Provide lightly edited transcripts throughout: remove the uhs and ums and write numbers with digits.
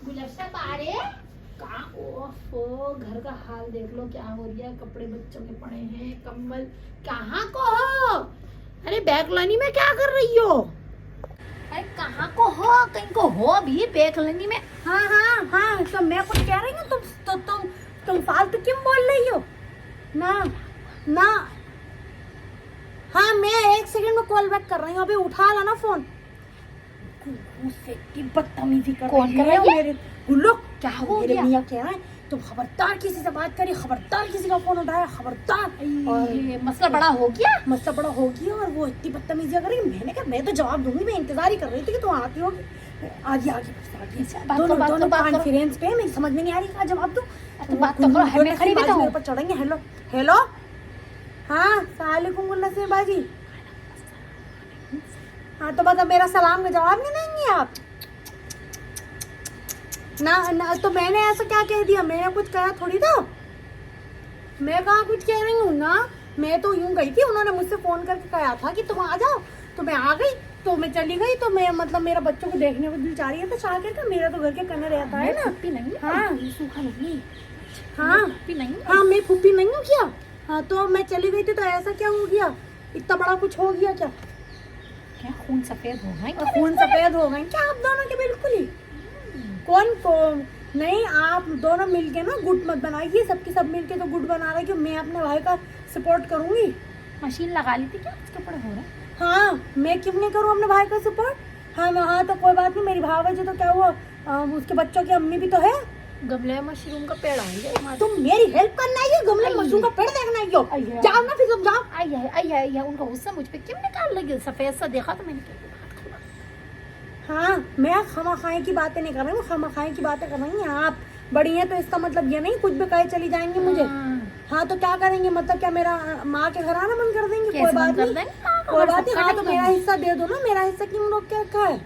गुलशन बारे कहाँ? ओफो, घर का हाल देख लो क्या हो गया। कपड़े बच्चों के पड़े हैं, कंबल। कहाँ को हो? अरे बैकलानी में क्या कर रही हो? अरे कहाँ को हो? कहीं को हो अभी बैकलानी में? हाँ हाँ हाँ, तो मैं कुछ कह रही हूँ, तुम फालतू क्यों बोल रही हो? ना ना, हाँ मैं 1 सेकंड में कॉल बैक कर रही हूँ, अभी उठा ला ना फोन। मुझसे की बदतमीजी कर कौन कर रही है? मेरे गुल्लो, क्या हो मेरे गया? मियाँ कह रहे हैं तुम खबरदार किसी से बात करी, खबरदार किसी का फोन उठाया, खबरदार। और ये मसला बड़ा हो गया। मसला बड़ा हो गया और वो इतनी बदतमीजी करेगी। मैंने कहा मैं तो जवाब दूंगी, मैं इंतजार ही कर रही थी कि तुम आती होगी। आगे आगे दोनों कॉन्फ्रेंस पे, मेरी समझ में नहीं आ रही क्या जवाब दूं। तो बात तो करो, मैं खड़ी भी तो हूं। मेरे ऊपर चढ़ेंगे। हेलो हेलो, हाँ सलामुअलैकुम गुल्लसन बाजी। हाँ तो मतलब मेरा सलाम का जवाब नहीं देंगे आप? ना तो मैंने ऐसा क्या कह दिया? मैंने कुछ कहा थोड़ी था। मैं कहाँ कुछ कह रही हूँ ना, मैं तो यूं गई थी, उन्होंने मुझसे फोन करके कहा था कि तुम आ जाओ, तो मैं आ गई, तो मैं चली गई। तो मैं मतलब मेरा बच्चों को देखने को दिल चाह रही है, तो शाकिर का मेरा तो घर के कने रहता है ना। नहीं, हाँ सूखा नहीं। हाँ नहीं। हाँ, मैं फूफी नहीं हूँ क्या? हाँ तो मैं चली गई थी, तो ऐसा क्या हो गया? इतना बड़ा कुछ हो गया क्या? क्या खून सफेद हो गए? खून सफेद हो गए क्या आप दोनों के? बिल्कुल ही। कौन नहीं, आप दोनों मिलके ना गुट मत बनाइए, सबके सब मिलके तो गुट बना रहे कि मैं अपने भाई का सपोर्ट करूंगी। मशीन लगा ली थी क्या? उसके कपड़े हो रहे? हाँ, मैं क्यों नहीं करूँ अपने भाई का सपोर्ट? हाँ तो कोई बात नहीं, मेरी भाभी तो क्या हुआ, उसके बच्चों की अम्मी भी तो है। गमले मशरूम का पेड़ आ तुम मेरी हेल्प करना आई हो, गमले मशरूम का पेड़ देखना आई हो? जाओ ना फिर तुम जाओ। आई है उनका गुस्सा मुझ पे क्यों निकाल लगे? सफेद सा देखा तो मैंने। हाँ, मैं खामाखाई की बातें नहीं कर रही हूँ, खामाखाई की बातें कर रही हैं आप। बड़ी हैं तो इसका मतलब ये नहीं कुछ भी कहे चली जाएंगी मुझे। हाँ तो क्या करेंगे? मतलब क्या मेरा माँ के घर आना बंद कर देंगे? कोई बात नहीं, कोई बात नहीं। हाँ तो मेरा हिस्सा दे दो ना, मेरा हिस्सा क्यों रोक के रखा है?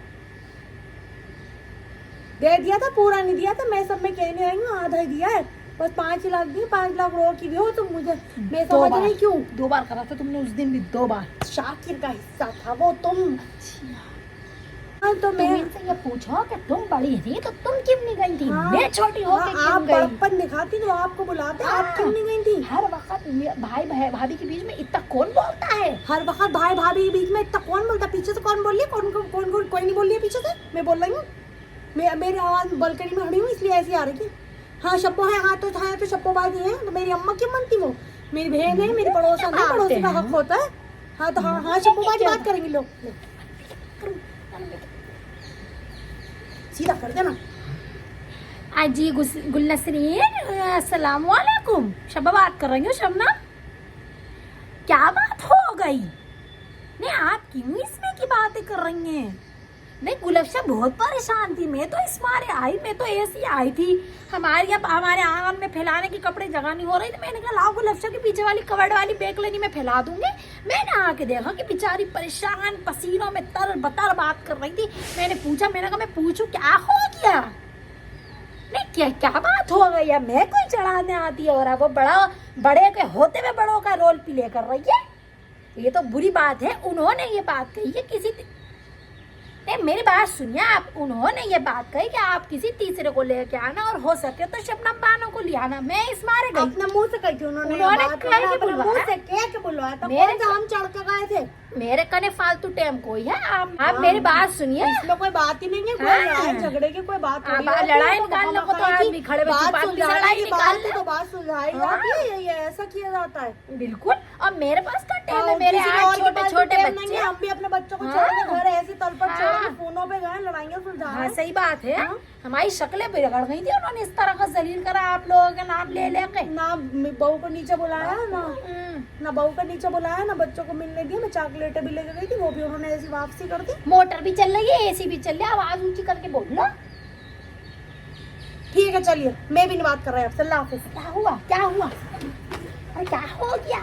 दे दिया था, पूरा नहीं दिया था। मैं सब में कहने आई हूँ, आधा ही दिया है, बस 5 लाख दिए। 5 लाख रो की भी हो तुम मुझे, मैं समझ नहीं क्यों 2 बार करा था तुमने उस दिन भी, 2 बार। शाकिर का हिस्सा था वो तुम। हाँ तो मैं इनसे ये पूछो कि तुम बड़ी थी तो तुम क्यों नहीं गई थी? हाँ, मैं छोटी हो के आप क्यों गई? बड़प्पन दिखाती तो आपको बुलाते, आप क्यों नहीं गई थी? हर वक्त भाई भाभी के बीच में इतना कौन बोलता है? हर वक्त भाई भाभी के बीच में इतना कौन बोलता? पीछे से कौन बोल रही है? कौन कोई नहीं बोल रही है पीछे से, मैं बोल रही हूँ। मेरी आवाज बलकनी में खड़ी हूँ इसलिए ऐसी आ रही थी। हाँ शब्बो है, हाँ तो शब्बो बाजी है, तो मेरी अम्मा क्यों बनती वो? मेरी बहन है, मेरी पड़ोसन है, पड़ोसी का हक होता है। हाँ तो हाँ शब्बो बाजी बात करेंगे लोग। सीधा कर देना। जी गुलनसरीन, अस्सलाम वालेकुम। शब्बा बात कर रही हूँ। शबना, क्या बात हो गई? नहीं आप क्यों इसमें की बातें कर रही हैं? नहीं गुलफ्शा बहुत परेशान थी, मैं तो इस मारे आई, मैं तो ऐसी आई थी। हमारे आंगन में फैलाने की कपड़े जगह नहीं हो रही थी। मैंने कहा लाओ गुलफ्शा के पीछे वाली कवर्ड वाली बैकलानी में फैला दूंगी। मैंने आके देखा कि बेचारी परेशान पसीनों में तर बतर बात कर रही थी। मैंने पूछा, मैंने कहा मैं पूछूं क्या हो गया? नहीं क्या बात हो गई है? मैं कोई चढ़ाने आती है और वो बड़े के होते हुए बड़ों का रोल प्ले कर रही है। ये तो बुरी बात है। उन्होंने ये बात कही है किसी, नहीं मेरी बात सुनिए आप, उन्होंने ये बात कही कि आप किसी तीसरे को लेके आना और हो सके तो शबनम बानो को ले आना। मैं इस मारे गई। अपने मुंह से कही थी उन्होंने बुलवाया था। मेरे हम चढ़ के गए थे। मेरे कने फालतू टाइम कोई है? आप मेरी बात सुनिए, इसमें कोई बात ही नहीं है। कोई झगड़े की कोई बात नहीं है। लड़ाई निकालने को तो आदमी खड़े लड़ाई निकालने तो बात सुलझाई जाती है, ये ऐसा किया जाता है। बिल्कुल। और मेरे पास का टाइम है, मेरे 8 छोटे बच्चे। हम भी अपने बच्चों को छोड़ के घर ऐसे तलपट छोड़ के फोनों पे गए, लड़ाइयाँ सुलझा। हाँ सही बात है। हमारी शक्लें बिगड़ गई थी, उन्होंने इस तरह का जलील करा आप लोगों के नाम ले लेके। ना बहू को नीचे बुलाया, ना बहू को नीचे बुलाया, ना बच्चों को मिलने दिया। मैं चॉकलेटें भी लेके गई थी, वो भी उन्होंने ऐसी वापसी कर दी। मोटर भी चल रही है, एसी भी चल रहा है, आवाज ऊंची करके बोल लो। ठीक है चलिए, मैं भी नहीं बात कर रहा हूँ आपसे। अल्लाह हाफिज़। क्या हुआ? अरे क्या हो गया?